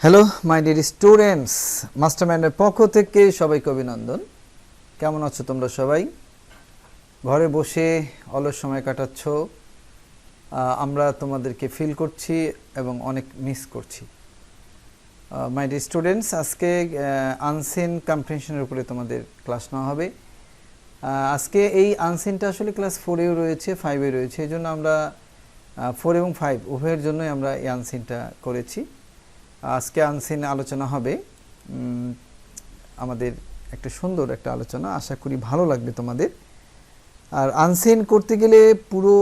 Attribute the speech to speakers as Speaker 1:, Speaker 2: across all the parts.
Speaker 1: Hello my dear students, মাস্টারমাইন্ডের পক্ষ থেকে সবাইকে অভিনন্দন। কেমন আছো তোমরা সবাই? ঘরে বসে অলস সময় কাটাচ্ছ, আমরা তোমাদেরকে ফিল করছি এবং অনেক মিস করছি। মাই ডিয়ার স্টুডেন্টস, আজকে আনসিন কম্প্রিহেনশনের উপরে তোমাদের ক্লাস নেওয়া হবে। আজকে এই আনসিনটা আসলে ক্লাস 4এও রয়েছে, 5এ রয়েছে, এই জন্য আমরা 4 এবং 5 উভয়ের জন্যই আমরা এই আনসিনটা করেছি। আজকে আনসিন আলোচনা হবে, আমাদের একটা সুন্দর একটা আলোচনা, আশা করি ভালো লাগবে তোমাদের। আর আনসিন করতে গেলে পুরো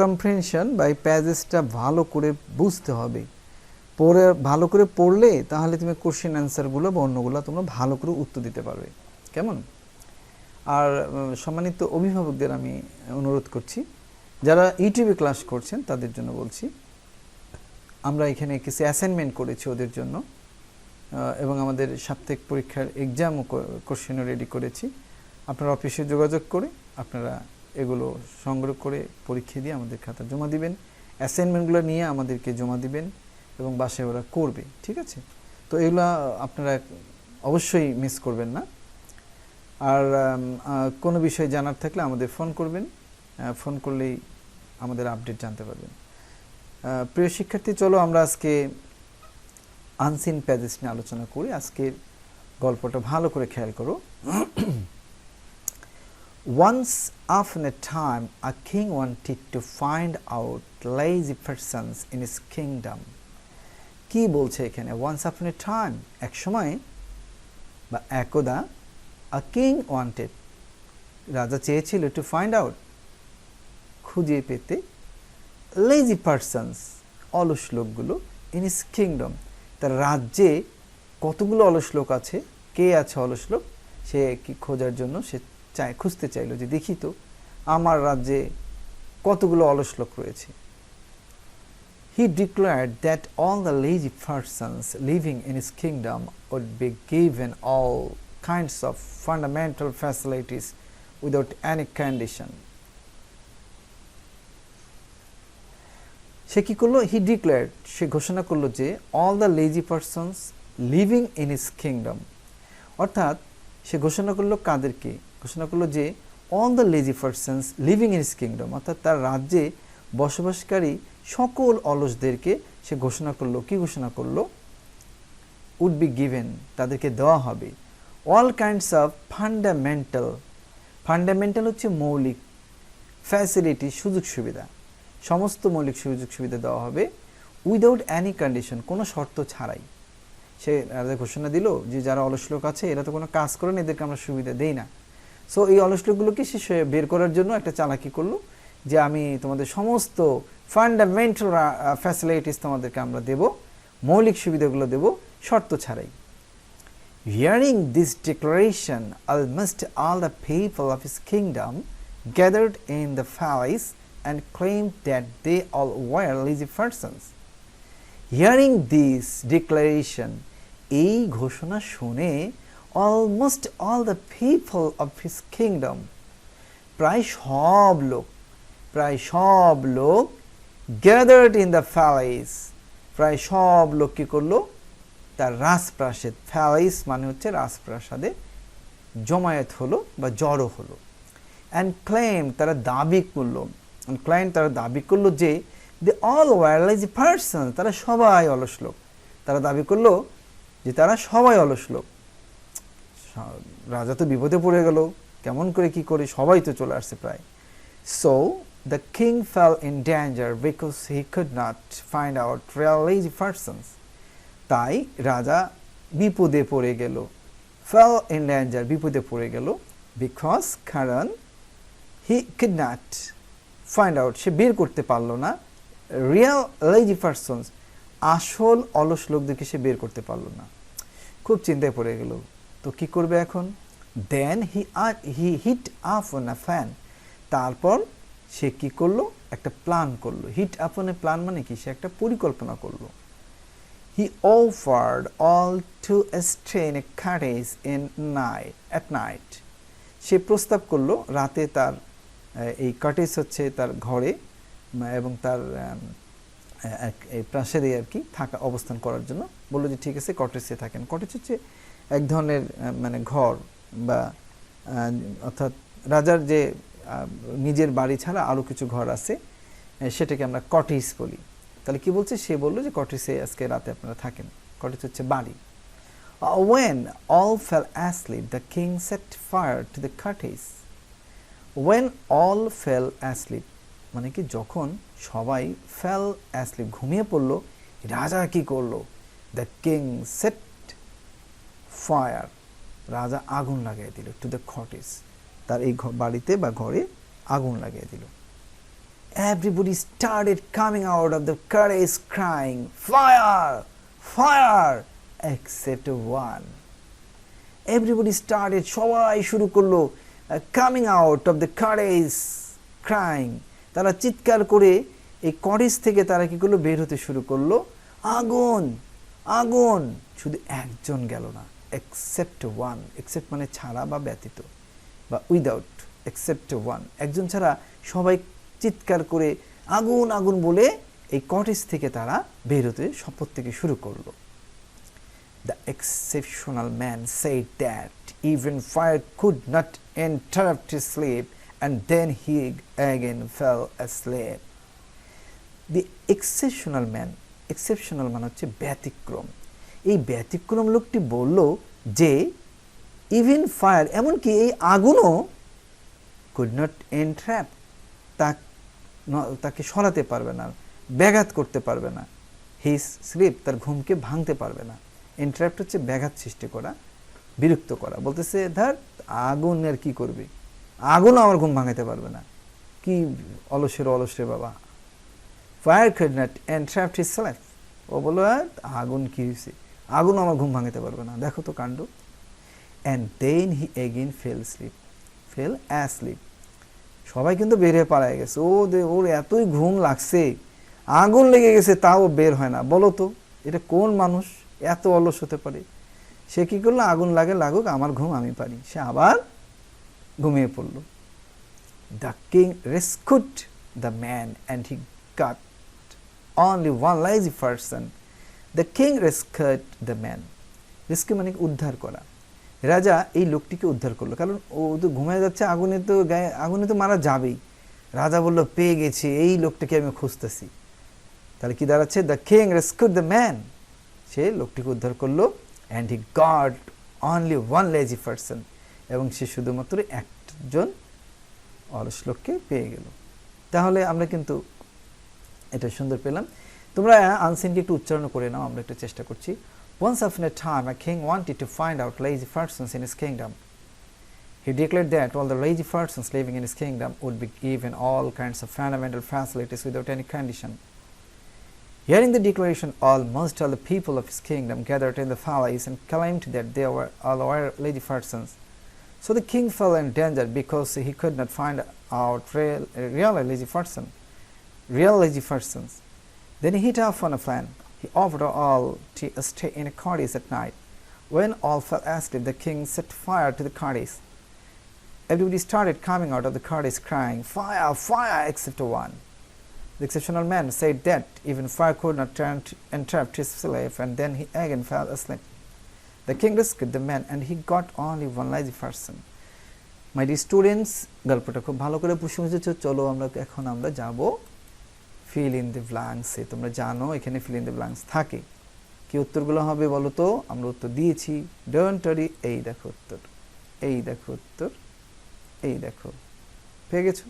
Speaker 1: কম্প্রিহেনশন বা এই প্যাসেজটা ভালো করে বুঝতে হবে। পড়ে ভালো করে পড়লে তাহলে তুমি কোশ্চেন অ্যান্সারগুলো বা অন্যগুলো তোমরা ভালো করে উত্তর দিতে পারবে। কেমন? আর সম্মানিত অভিভাবকদের আমি অনুরোধ করছি, যারা ইউটিউবে ক্লাস করছেন তাদের জন্য বলছি, আমরা এখানে কিছু অ্যাসাইনমেন্ট করেছি ওদের জন্য, এবং আমাদের সাপ্তাহিক পরীক্ষার এক্সামও কোশ্চেনও রেডি করেছি। আপনারা অফিসে যোগাযোগ করে আপনারা এগুলো সংগ্রহ করে পরীক্ষা দিয়ে আমাদের খাতা জমা দিবেন। অ্যাসাইনমেন্টগুলো নিয়ে আমাদেরকে জমা দিবেন এবং বাসায় ওরা করবে, ঠিক আছে? তো এগুলো আপনারা অবশ্যই মিস করবেন না। আর কোনো বিষয় জানার থাকলে আমাদের ফোন করবেন, ফোন করলেই আমাদের আপডেট জানতে পারবেন। প্রিয় শিক্ষার্থী, চলো আমরা আজকে আনসিন প্যাসেজ নিয়ে আলোচনা করি। আজকের গল্পটা ভালো করে খেয়াল করো। Once upon a time, a king wanted to find out lazy persons in his kingdom. কি বলছে এখানে? Once upon a time, এক সময় বা একদা, a king wanted, রাজা চেয়েছিল, to find out, খুঁজে পেতে, lazy persons, অলস লোকগুলো, in his kingdom, তার রাজ্যে কতগুলো অলস লোক আছে, কে আছে অলস লোক, সে কি খোঁজার জন্য সে খুঁজতে চাইলো যে দেখি তো আমার রাজ্যে কতগুলো অলস লোক রয়েছে। He declared that all the lazy persons living in his kingdom would be given all kinds of fundamental facilities without any condition. সে কি করলো? হি ডিক্লেয়ার্ড, সে ঘোষণা করলো যে all the lazy persons living in his kingdom, অর্থাৎ সে ঘোষণা করলো কাদেরকে? ঘোষণা করলো যে all the lazy persons living in his kingdom, অর্থাৎ তার রাজ্যে বসবাসকারী সকল অলসদেরকে সে ঘোষণা করলো। কি ঘোষণা করলো? উড বি গিভেন, তাদেরকে দেওয়া হবে, all kinds of fundamental, fundamental হচ্ছে মৌলিক, ফ্যাসিলিটি সুযোগ সুবিধা, সমস্ত মৌলিক সুযোগ সুবিধা দেওয়া হবে, উইদাউট এনি কন্ডিশন, কোনো শর্ত ছাড়াই। সে রাজা ঘোষণা দিল যে যারা অলস লোক আছে এরা তো কোনো কাজ করে না, এদেরকে আমরা সুবিধা দেই না। সো এই অলস লোকগুলোকে সে বের করার জন্য একটা চালাকি করলো যে আমি তোমাদের সমস্ত ফান্ডামেন্টাল ফ্যাসিলিটিস তোমাদেরকে আমরা দেব, মৌলিক সুবিধাগুলো দেব শর্ত ছাড়াই। Hearing this declaration, almost all the people of his kingdom gathered in the palace and claimed that they all were lazy persons. Hearing this declaration, এই ঘোষণা শুনে almost all the people of his kingdom, প্রায় সব লোক gathered in the palace, প্রায় সব লোক কি করলো? তার রাজপ্রাসাদ, প্যালেস মানে হচ্ছে রাজপ্রাসাদে জমায়েত হলো বা জড়ো হলো। and claimed, তারা দাবি করলো, তারা দাবি করলো যে they all were lazy persons, তারা সবাই অলস লোক। তারা দাবি করলো যে তারা সবাই অলস লোক। রাজা তো বিপদে পড়ে গেল, কেমন করে কি করে, সবাই তো চলে আসছে প্রায়। So the king fell in danger because he could not find out real lazy persons. তাই রাজা বিপদে পড়ে গেল, fell in danger, বিপদে পড়ে গেল, because কারণ he could not find out, সে বের করতে পারলো না, real lazy persons, আসল অলস লোকদেরকে সে বের করতে পারলো না। খুব চিন্তায় পড়ে গেল, তো কি করবে এখন? then he hit upon a plan, তারপর সে কি করলো? একটা প্ল্যান করলো। hit upon a plan মানে কি? সে একটা পরিকল্পনা করলো। he offered all to stay in a cottage at night, সে প্রস্তাব করলো রাতে তার এই কটেজ হচ্ছে তার ঘরে এবং তার এই প্রাসাদে আর কি থাকা অবস্থান করার জন্য বললো যে ঠিক আছে কটেজে থাকেন। কটেজ হচ্ছে এক ধরনের মানে ঘর বা অর্থাৎ রাজার যে নিজের বাড়ি ছাড়া আরও কিছু ঘর আছে, সেটাকে আমরা কটেজ বলি। তাহলে কি বলছে, সে বললো যে কটেজে আজকে রাতে আপনারা থাকেন। কটেজ হচ্ছে বাড়ি। When all fell asleep, the king set fire to the cottage. When all fell asleep মানে কি যখন সবাই fell asleep ঘুমিয়ে পড়লো, রাজা কি করলো, the king set fire রাজা আগুন লাগিয়ে দিল to the cottage তার এই বাড়িতে বা ঘরে আগুন লাগিয়ে দিল। Everybody started coming out of the cottage crying fire fire except one. Everybody started সবাই শুরু করলো coming out of the cottage crying তারা চিৎকার করে এই কটেজ থেকে তারা কি করলো, বের হতে শুরু করলো, আগুন আগুন। শুধু একজন গেল না, except one, except মানে ছাড়া বা ব্যতীত বা উইদাউট, except one, একজন ছাড়া সবাই চিৎকার করে আগুন আগুন বলে এই কটেজ থেকে তারা বের হতে প্রত্যেকে শুরু করলো। The exceptional man said that even fire could not interrupt his sleep, and then he again fell asleep. The exceptional man, exceptional মানে হচ্ছে ব্যতিক্রম। এই ব্যতিক্রম লোকটি বলল যে ইভেন ফায়ার এমনকি এই আগুনও could not interrupt তাকে সরাতে পারবে না, ব্যাঘাত করতে পারবে না, his sleep তার ঘুমকে ভাঙতে পারবে না। ইন্টারাপ্ট হচ্ছে ব্যাঘাত সৃষ্টি করা, বিরক্ত করা। বলতেছে ধর আগুন আর কি করবে, আগুন আমার ঘুম ভাঙাতে পারবে না, কি অলসের অলসরে বাবা। Fire could not interrupt his sleep, ও বলল আগুন কি হয়েছে, আগুন আমার ঘুম ভাঙাতে পারবে না, দেখো তো কাণ্ড। and then he again fell asleep সবাই কিন্তু বেরিয়ে পালায় গেছে। ওর এতই ঘুম লাগছে, আগুন লেগে গেছে, তাও বের হয় না। বলো তো এটা কোন মানুষ এত অলস হতে পারে? সে কি করলো, আগুন লাগুক, আমার ঘুম আমি পারি, সে আবার ঘুমিয়ে পড়ল। The king rescued the man and he got only one lazy person. The king rescued the man. Rescue মানে উদ্ধার করা। রাজা এই লোকটিকে উদ্ধার করলো, কারণ ও তো ঘুমিয়ে যাচ্ছে, আগুনে তো মারা যাবেই। রাজা বলল পেয়ে গেছি, এই লোকটাকে আমি খুঁজতেছি। তাহলে কি দাঁড়াচ্ছে, the king rescued the man, সে লোকটিকে উদ্ধার করলো। And he got only one lazy person, এবং সে শুধুমাত্র একজন অলস লোককে পেয়ে গেল। তাহলে আমরা কিন্তু এটা সুন্দর পেলাম। তোমরা আনসিনকে একটু উচ্চারণ করে নাও, আমরা একটু চেষ্টা করছি। Once upon a time, a king wanted to find out lazy persons in his kingdom. He declared that all the lazy persons living in his kingdom would be given all kinds of fundamental facilities without any condition. Hearing the declaration, almost all the people of his kingdom gathered in the palace and claimed that they were all lazy persons. So the king fell in danger because he could not find out real lazy persons. Then he hit off on a plan. He offered all to stay in a cottage at night. When all fell asleep, the king set fire to the cottage. Everybody started coming out of the cottage crying, fire, fire, except one. The exceptional man said that even fire could not interrupt his sleep, and then he again fell asleep. The king rescued the man and he got only one lazy person. My dear students, গল্পটা খুব ভালো করে বুঝেছো। চলো এখন আমরা যাব fill in the ব্ল্যাঙ্কসে। তোমরা জানো এখানে ফিল ইন দ্য ব্ল্যাঙ্কস থাকে। কি উত্তরগুলো হবে বলো তো? আমরা উত্তর দিয়েছি, ডোন্ট ওয়ারি, এই দেখো উত্তর, এই দেখো উত্তর, এই দেখো, পেয়ে গেছো।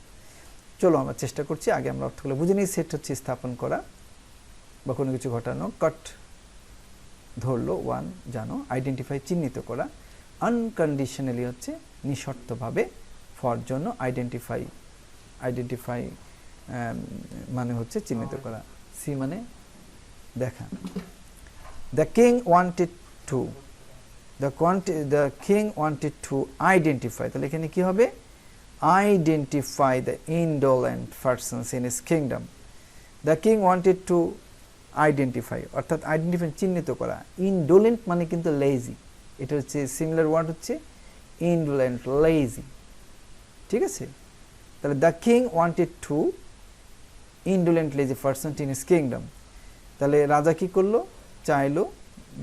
Speaker 1: চলো আমরা চেষ্টা করছি, আগে আমরা অর্থগুলো বুঝে নিই। সেট হচ্ছে স্থাপন করা বা কোনো কিছু ঘটানো, কট ধরলো, ওয়ান জানো, আইডেন্টিফাই চিহ্নিত করা, আনকন্ডিশনালি হচ্ছে নিঃশর্তভাবে, ফর জন্য, আইডেন্টিফাই মানে হচ্ছে চিহ্নিত করা, সি মানে দেখা। The king wanted to identify, তাহলে এখানে কি হবে, identify the indolent persons in his kingdom. The king wanted to identify, অর্থাৎ আইডেন্টিফাই চিহ্নিত করা। ইনডোলেন্ট মানে কিন্তু লেজি, এটা হচ্ছে সিমিলার ওয়ার্ড হচ্ছে ইনডোলেন্ট, লেজি, ঠিক আছে। তাহলে the king wanted to indolent lazy person in his kingdom. তাহলে রাজা কি করলো, চাইলো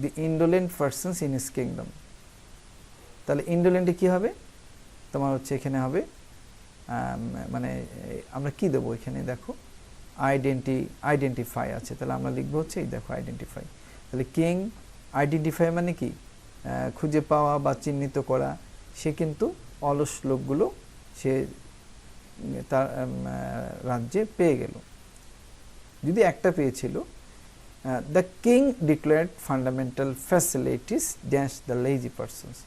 Speaker 1: দি indolent persons in his kingdom. তাহলে ইন্ডোলেন্টে কি হবে, তোমার হচ্ছে এখানে হবে মানে আমরা কি দেবো এখানে দেখো আইডেন্টিফাই আছে, তাহলে আমরা লিখবো হচ্ছে এই দেখো আইডেন্টিফাই। তাহলে কিং আইডেন্টিফাই মানে কি, খুঁজে পাওয়া বা চিহ্নিত করা। সে কিন্তু অলস লোকগুলো সে তার রাজ্যে পেয়ে গেল, যদি একটা পেয়েছিল। The king declared fundamental facilities dash the lazy persons.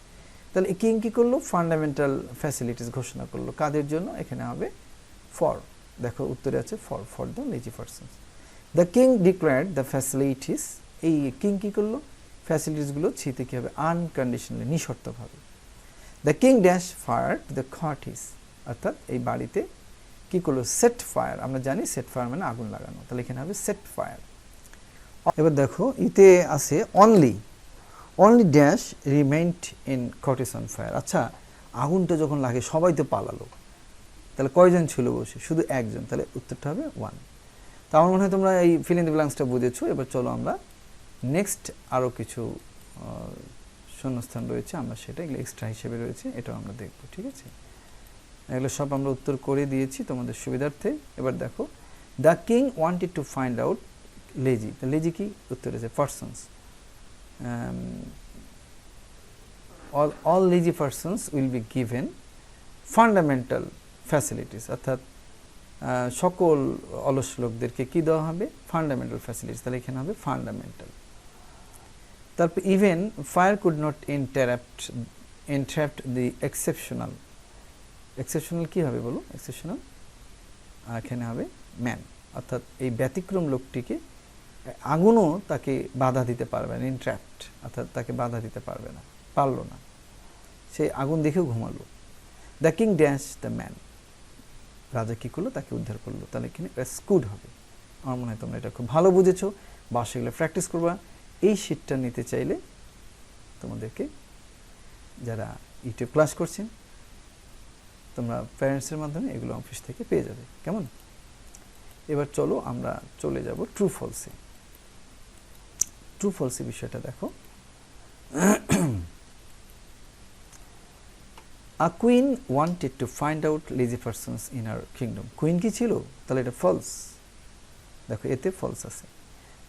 Speaker 1: তাহলে কিং কি করলো, ফান্ডামেন্টাল ফ্যাসিলিটিস ঘোষণা করলো, কাদের জন্য, এখানে হবে ফর, দেখো উত্তরে আছে for the lazy persons. The king declared the facilities, এই কিং কি করলো, ফ্যাসিলিটিসগুলো ছিতে কি হবে, আনকন্ডিশনালি, নিঃশর্তভাবে। The king dash fire to the cottage, অর্থাৎ এই বাড়িতে কি করলো, সেট ফায়ার, আমরা জানি সেট ফায়ার মানে আগুন লাগানো, তাহলে এখানে হবে সেট ফায়ার। এবার দেখো ইতে আছে only dash remained in cottage on fire. আচ্ছা, আগুনটা যখন লাগে সবাই তো পালালো, তাহলে কয়জন ছিল বসে, শুধু একজন, তাহলে উত্তরটা হবে 1। তো আমার মনে হয় তোমরা এই ফিল ইন দ্য ব্ল্যাঙ্কসটা বুঝেছো। এবার চলো আমরা নেক্সট আরও কিছু শূন্যস্থান রয়েছে, আমরা সেটা এগুলো এক্সট্রা হিসেবে রয়েছে, এটাও আমরা দেখবো, ঠিক আছে। এগুলো সব আমরা উত্তর করে দিয়েছি তোমাদের সুবিধার্থে। এবার দেখো, the king wanted to find out lazy, lazy কি, উত্তর আছে persons. all lazy persons will be given fundamental facilities, অর্থাৎ সকল অলস লোকদেরকে কি দেওয়া হবে, ফান্ডামেন্টাল ফ্যাসিলিটিস, তাহলে এখানে হবে ফান্ডামেন্টাল। তারপর even fire could not interrupt the exceptional কি হবে বলো, এক্সেপশনাল এখানে হবে ম্যান, অর্থাৎ এই ব্যতিক্রম লোকটিকে আগুনও তাকে বাধা দিতে পারবে না, ইন্টারাপ্ট অর্থাৎ তাকে বাধা দিতে পারলো না, সে আগুন দেখেও ঘুমালো। The king dash the man, রাজা কী করলো, তাকে উদ্ধার করলো, তাহলে এখানে রেস্কুড হবে। আমার মনে হয় তোমরা এটা খুব ভালো বুঝেছো, বা সেগুলো প্র্যাকটিস করবা। এই শিটটা নিতে চাইলে তোমাদেরকে যারা ইউটিউব ক্লাস করছেন, তোমরা প্যারেন্টসের মাধ্যমে এগুলো অফিস থেকে পেয়ে যাবে, কেমন। এবার চলো আমরা চলে যাব ট্রু ফলসে বিষয়টা দেখো। A queen wanted to find out lazy persons in her kingdom. Queen কি ছিল, তাহলে এটা ফলস, দেখো এতে ফলস আছে।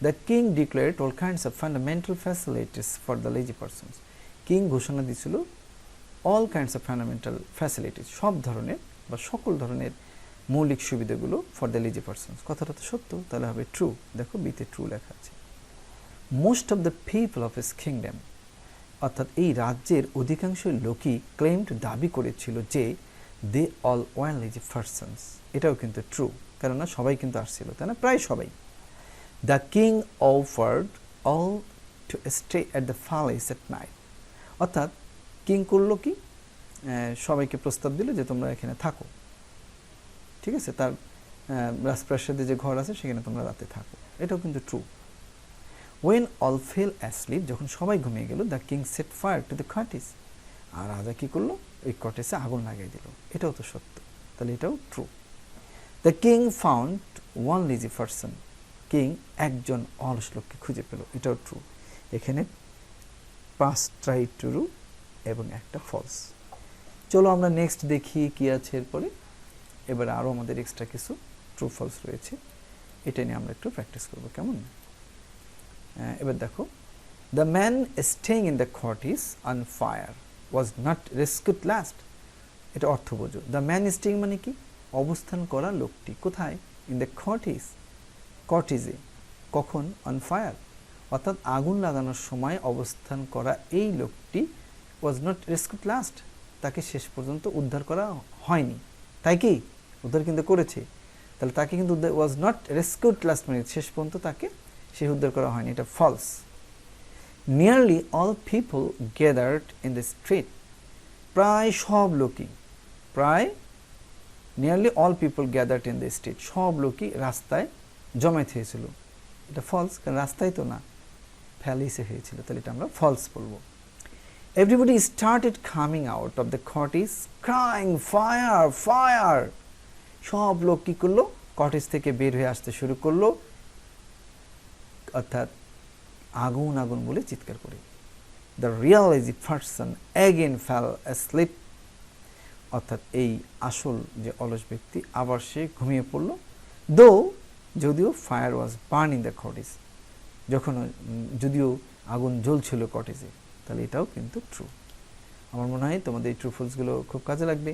Speaker 1: The king declared all kinds of fundamental facilities for the lazy persons. King ঘোষণা দিয়েছিল all kinds of fundamental facilities, সব ধরনের বা সকল ধরনের মৌলিক সুবিধাগুলো for the lazy persons। কথাটা তো সত্য, তাহলে হবে ট্রু, দেখো বিতে ট্রু লেখা আছে। Most of the people of his kingdom, অর্থাৎ এই রাজ্যের অধিকাংশ লোকই ক্লেমড, দাবি করেছিল যে they all were lazy persons, এটাও কিন্তু ট্রু, কেননা সবাই কিন্তু আসছিল, তাই না, প্রায় সবাই। The king offered all to stay at the palace at night, অর্থাৎ কিং করলো কি, সবাইকে প্রস্তাব দিল যে তোমরা এখানে থাকো, ঠিক আছে, তার রাজপ্রাসাদে যে ঘর আছে সেখানে তোমরা রাতে থাকো, এটাও কিন্তু true. When all fell asleep, যখন সবাই ঘুমিয়ে গেল, the king set fire to the cottage, আর রাজা কি করলো, ওই কটেজে আগুন লাগিয়ে দিল, এটাও তো সত্য, তাহলে এটাও true. The king found one lazy person, king একজন অলস লোককে খুঁজে পেল, এটাও ট্রু। এখানে 5টাই ট্রু এবং একটা ফলস। চলো আমরা নেক্সট দেখি কি আছে এরপরে। এবার আরও আমাদের এক্সট্রা কিছু ট্রু ফলস রয়েছে, এটা নিয়ে আমরা একটু প্র্যাকটিস করবো, কেমন। এবার দেখো, the man staying in the cottage on fire was not rescued last, এটা অর্থ বোঝো। দ্য ম্যান স্টেইং মানে কি, অবস্থান করা লোকটি, কোথায়, ইন দ্য কটেজে, কখন, অন ফায়ার, অর্থাৎ আগুন লাগানোর সময় অবস্থান করা এই লোকটি ওয়াজ নট রেস্কিউড লাস্ট, তাকে শেষ পর্যন্ত উদ্ধার করা হয়নি, তাই কি, উদ্ধার কিন্তু করেছে, তাহলে তাকে কিন্তু ওয়াজ নট রেস্কিউড লাস্ট মানে শেষ পর্যন্ত তাকে সে উদ্ধার করা হয়নি, এটা false. Nearly all people gathered in the street, প্রায় সব লোকই, nearly all people gathered in the street, সব লোকই রাস্তায় জমায়েত হয়েছিল, এটা ফলস, কারণ রাস্তায় তো না, প্যালেসে হয়েছিল, তাহলে এটা আমরা ফলস বলবো। Everybody started coming out of the cottage crying fire fire, সব লোক কি করলো, কটেজ থেকে বের হয়ে আসতে শুরু করলো, অর্থাৎ আগুন আগুন বলে চিৎকার করে। The real lazy person again fail asleep, অর্থাৎ এই আসল যে অলস ব্যক্তি আবার সে ঘুমিয়ে পড়ল। দো, যদিও fire was burning the cottage, যদিও আগুন জ্বলছিল কটেজে। তাহলে এটাও কিন্তু ট্রু। আমার মনে হয় তোমাদের এই ট্রু ফলসগুলো খুব কাজে লাগবে।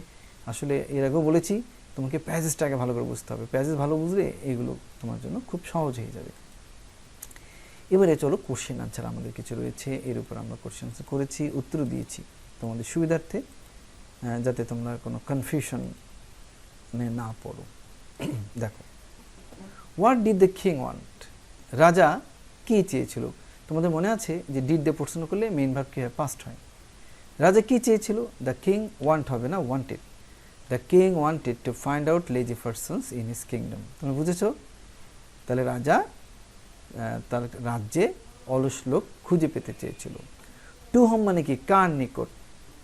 Speaker 1: আসলে এর আগেও বলেছি তোমাকে প্যাসেজটাকে ভালো করে বুঝতে হবে, প্যাসেজ ভালো বুঝলে এগুলো তোমার জন্য খুব সহজ হয়ে যাবে। এবারে চলো কোশ্চেন আনসার আমাদের কিছু রয়েছে, এর উপর আমরা কোশ্চেন আনসার করেছি, উত্তর দিয়েছি তোমাদের সুবিধার্থে, যাতে তোমরা কোনো কনফিউশনে না পড়ো। দেখো, what did the king want, রাজা কি চেয়েছিল? তোমাদের মনে আছে যে ডিড দিয়ে প্রশ্ন করলে মেইন ভার্ব কি হয়? পাস্ট হয়। রাজা কি চেয়েছিল? দ্য কিং ওয়ান্ট হবে না, wanted. The king wanted to find out lazy persons in his kingdom. তুমি বুঝেছো? তাহলে রাজা তার রাজ্যে অলস লোক খুঁজে পেতে চেয়েছিল। টু হোম মানে কি? কার নিকট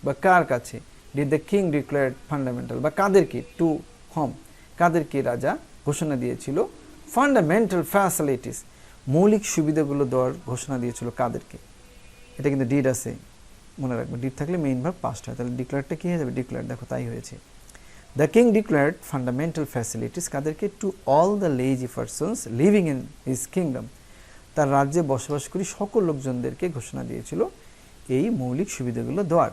Speaker 1: বা কার কাছে? Did the king declared fundamental, বা কাদেরকে? টু হোম, কাদেরকে রাজা ঘোষণা দিয়েছিল? ফান্ডামেন্টাল ফ্যাসিলিটিস, মৌলিক সুবিধাগুলো দেওয়ার ঘোষণা দিয়েছিল কাদেরকে? এটা কিন্তু ডিড আছে, মনে রাখবে। ডিড থাকলে মেইন ভার্ব পাস্ট হয়, তাহলে ডিক্লেয়ারটা কি হয়ে যাবে? ডিক্লেয়ার। দেখো তাই হয়েছে। The king declared fundamental facilities কাদেরকে? To all the lazy persons living in his kingdom, তার রাজ্যে বসবাসকারী সকল লোকজনদেরকে ঘোষণা দিয়েছিল এই মৌলিক সুবিধাগুলো দেওয়ার।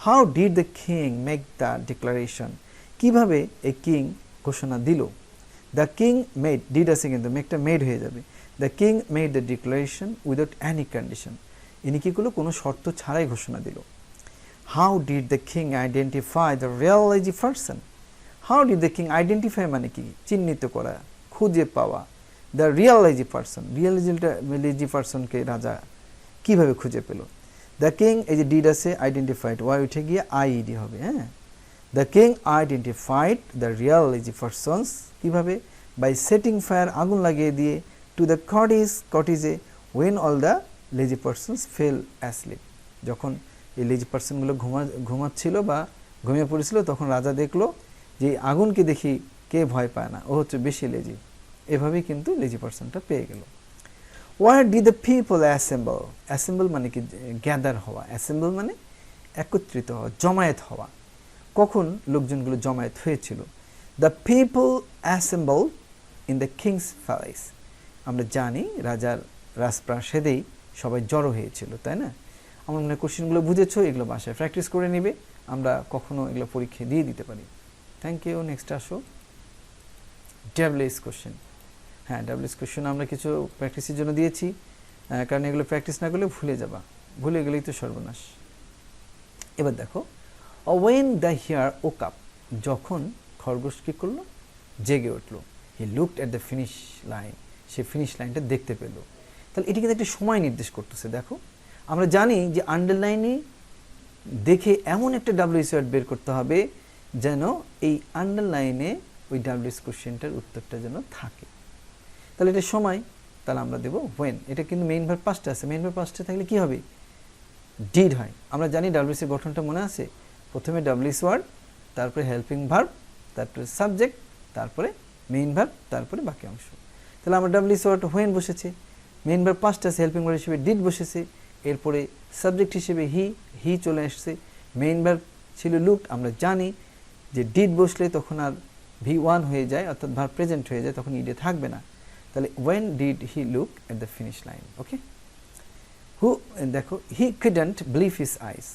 Speaker 1: How did the king make the declaration, কিভাবে এই কিং ঘোষণা দিল? দ্য কিং মেড, ডিড আছে কিন্তু মেকটা মেড হয়ে যাবে। The king made the declaration without any condition, ইনি কি করলো? কোনো শর্ত ছাড়াই ঘোষণা দিল। How did the king identify the real lazy person, how did the king identify মানে কি? চিহ্নিত করা, খুঁজে পাওয়া। The real lazy person, real lazy পারসনকে রাজা কিভাবে খুঁজে পেল? দ্য কিং, এই যে ডিড আছে, আইডেন্টিফাইড, ওয়াই উঠে গিয়ে আইডি হবে। হ্যাঁ, the king identified the real lazy persons, কিভাবে? বাই সেটিং ফায়ার, আগুন লাগিয়ে দিয়ে, টু দ্য কটেজে, when all the lazy persons fell asleep, যখন এই লেজি পারসনগুলো ঘুমাচ্ছিল বা ঘুমিয়ে পড়েছিল, তখন রাজা দেখলো যে আগুনকে দেখি কে ভয় পায় না, ও হচ্ছে বেশি লেজি। এভাবেই কিন্তু লেজি পারসনটা পেয়ে গেল। Where did the people assemble, assemble মানে কি? গ্যাদার হওয়া। অ্যাসেম্বল মানে একত্রিত হওয়া, জমায়েত হওয়া। কখন লোকজনগুলো জমায়েত হয়েছিল? The people assemble in the king's palace, আমরা জানি রাজার রাজপ্রাসাদেই সবাই জড়ো হয়েছিল, তাই না? আমার মনে হয় কোশ্চেনগুলো বুঝেছো, এগুলো বাসায় প্র্যাকটিস করে নিবে, আমরা কখনো এগুলো পরীক্ষা দিয়ে দিতে পারি। Thank you. নেক্সট আসো, ডাব্লিউএস কোশ্চেন। হ্যাঁ, ডাব্লিউএস কোশ্চেন আমরা কিছু প্র্যাকটিসের জন্য দিয়েছি, কারণ এগুলো প্র্যাকটিস না করলে ভুলে যাবা, ভুলে গেলেই তো সর্বনাশ। এবার দেখো, when the hare woke up, যখন খরগোশ কী করলো? জেগে উঠলো। He looked at the finish line, সে ফিনিশ লাইনটা দেখতে পেল। তাহলে এটি কিন্তু একটা সময় নির্দেশ করতেছে। দেখো, আমরা জানি যে আন্ডারলাইনে দেখে এমন একটা ডাব্লিউএস ওয়ার্ড বের করতে হবে যেন এই আন্ডারলাইনে ওই ডাব্লিউএস কোশ্চেনটার উত্তরটা যেন থাকে। তাহলে এটা সময়, তাহলে আমরা দেবো হোয়েন। এটা কিন্তু মেইন ভার্ব পাস্টে আছে, মেইন ভার্ব পাস্টে থাকলে কি হবে? ডিড হয়। আমরা জানি ডাব্লিউএস এর গঠনটা মনে আছে, প্রথমে ডাব্লিউএস ওয়ার্ড, তারপরে হেল্পিং ভার্ব, তারপরে সাবজেক্ট, তারপরে মেইন ভার্ব, তারপরে বাকি অংশ। তাহলে আমরা ডাব্লিউএস ওয়ার্ড হোয়েন বসেছে, মেইন ভার্ব পাস্ট আছে, হেল্পিং ভার্ব হিসেবে ডিড বসেছে, এরপরে সাবজেক্ট হিসেবে হি চলে আসছে, মেইন ভার্ব ছিল লুক। আমরা জানি যে ডিড বসলে তখন আর V1 হয়ে যায়, অর্থাৎ ভার্ব প্রেজেন্ট হয়ে যায়, তখন ইডে থাকবে না। তাহলে when did he look at the finish line? ওকে, দেখো, he couldn't believe his eyes,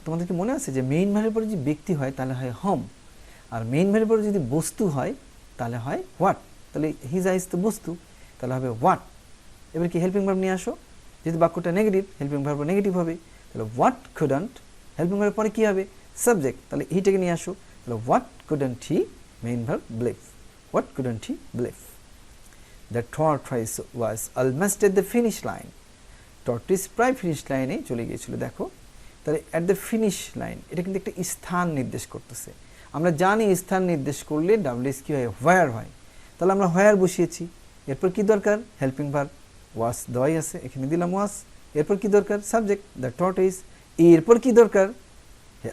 Speaker 1: তোমাদের কি মনে আছে যে মেইন ভার্বের পরে যদি ব্যক্তি হয় তাহলে হয় হম, আর মেইন ভার্বের পরে যদি বস্তু হয় তাহলে হয় হোয়াট। তাহলে হিজ আইস তো বস্তু, তাহলে হবে হোয়াট। এবার কি হেল্পিং ভার্ব নিয়ে আসো, যদি বাক্যটা নেগেটিভ, হেল্পিং ভার্ব নেগেটিভ হবে, তাহলে হোয়াট couldn't, হেল্পিং ভার্বের পরে কি হবে? সাবজেক্ট, তাহলে হিটাকে নিয়ে আসো, তাহলে what couldn't he, main verb believe, what couldn't he believe? The tortoise was almost at the finish line, tortoise প্রায় ফিনিশ লাইনে চলে গিয়েছিল। দেখো, তাহলে at the finish line এটা কিন্তু একটা স্থান নির্দেশ করতেছে। আমরা জানি স্থান নির্দেশ করলে ডাব্লিউএস কি হয়? হোয়ার হয়। তাহলে আমরা হোয়ার বসিয়েছি, এরপর কি দরকার? হেল্পিং ভার্ব ওয়াজ দেওয়াই আছে, এখানে দিলাম ওয়াজ। এরপর কি দরকার? Subject the tortoise. এরপর কি দরকার?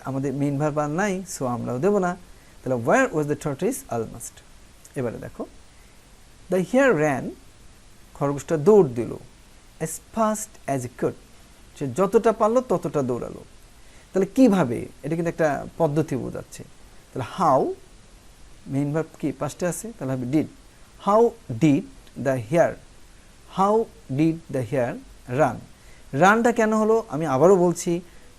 Speaker 1: আমাদের মেইন ভার্ব আর নাই, সো আমরাও দেবো না। তাহলে হোয়ার ওয়াজ দ্য টর্টয়েস অলমোস্ট। এবারে দেখো, দ্য হিয়ার র্যান খরগোশটা দৌড় দিল, as fast as it could, সে যতটা পারলো ততটা দৌড়ালো। তাহলে কিভাবে, এটা কিন্তু একটা পদ্ধতি বোঝাচ্ছে। তাহলে হাউ, মেইন ভার্ব কি পাস্টে আছে, তাহলে হবে did. How did the hare, how did the hare run. রানটা কেন হলো আমি আবারও বলছি,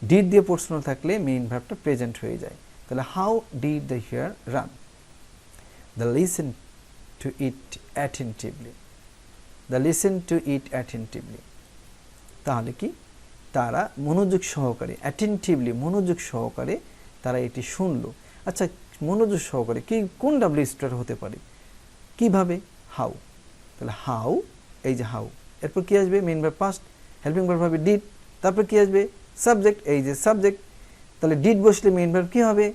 Speaker 1: ডিড দিয়ে পার্সোনাল থাকলে মেইন ভার্বটা প্রেজেন্ট হয়ে যায়। তাহলে how did the hare run. The listen to it attentively, the listen to it attentively, তাহলে কি তারা মনোযোগ সহকারে, অ্যাটেন্টিভলি মনোযোগ সহকারে তারা এটি শুনলো। আচ্ছা মনোযোগ সহকারে কি, কোন ডাব্লিউ স্টার হতে পারে, কিভাবে, হাউ। তাহলে হাউ, এই যে হাউ, এরপর কি আসবে main verb past, helping verb হবে ডিড, তারপর কি আসবে সাবজেক্ট, এই যে সাবজেক্ট। তাহলে ডিড বসলে মেইন ভার্ব কি হবে,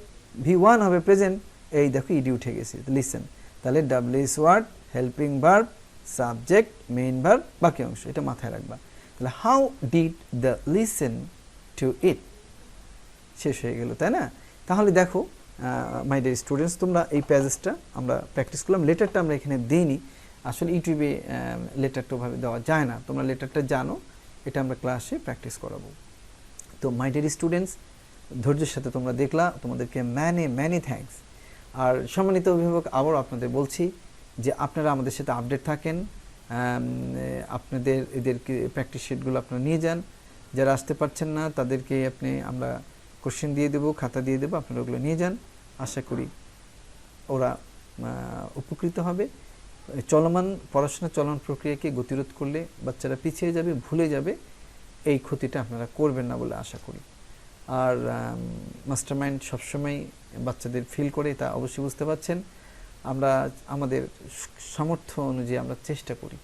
Speaker 1: V1 হবে প্রেজেন্ট, এই দেখো ইডি উঠে গেছে, লিসেন। তাহলে WS word, helping verb, subject, main verb, বাকি অংশ, এটা মাথায় রাখবা। তাহলে how did the listen to it, শেষ হয়ে গেল, তাই না? তাহলে দেখো মাই ডিয়ার স্টুডেন্টস, তোমরা এই প্যাসেজটা আমরা প্র্যাকটিস করলাম। লেটারটা আমরা এখানে দিইনি, আসলে ইউটিউবে লেটারটা ওভাবে দেওয়া যায় না, তোমরা লেটারটা জানো, এটা আমরা ক্লাসে প্র্যাকটিস করাবো। তো মাই ডিয়ার স্টুডেন্টস, ধৈর্যের সাথে তোমরা দেখলা, তোমাদেরকে ম্যানি থ্যাঙ্কস। আর সম্মানিত অভিভাবক, আবারও আপনাদের বলছি যে আপনারা আমাদের সাথে আপডেট থাকেন, আপনাদের এদেরকে প্র্যাকটিস শিটগুলো আপনারা নিয়ে যান। যারা আসতে পারছেন না তাদেরকে আমরা কোশ্চেন দিয়ে দেবো, খাতা দিয়ে দেবো, আপনারা ওগুলো নিয়ে যান। আশা করি ওরা উপকৃত হবে। চলমান পড়াশোনা, চলমান প্রক্রিয়াকে গতিরোধ করলে বাচ্চারা পিছিয়ে যাবে, ভুলে যাবে, এই ক্ষতিটা আপনারা করবেন না বলে আশা করি। আর মাস্টারমাইন্ড সবসময় বাচ্চাদের ফিল করে, তা অবশ্যই বুঝতে পারছেন। আমরা আমাদের সামর্থ্য অনুযায়ী আমরা চেষ্টা করি,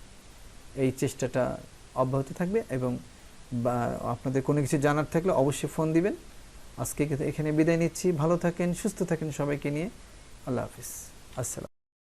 Speaker 1: এই চেষ্টাটা অব্যাহত থাকবে। এবং আপনাদের কোনো কিছু জানার থাকলে অবশ্যই ফোন দিবেন। আজকে এখানে বিদায় নিচ্ছি, ভালো থাকেন, সুস্থ থাকেন, সবাইকে নিয়ে আল্লাহ হাফিজ, আসসালাম।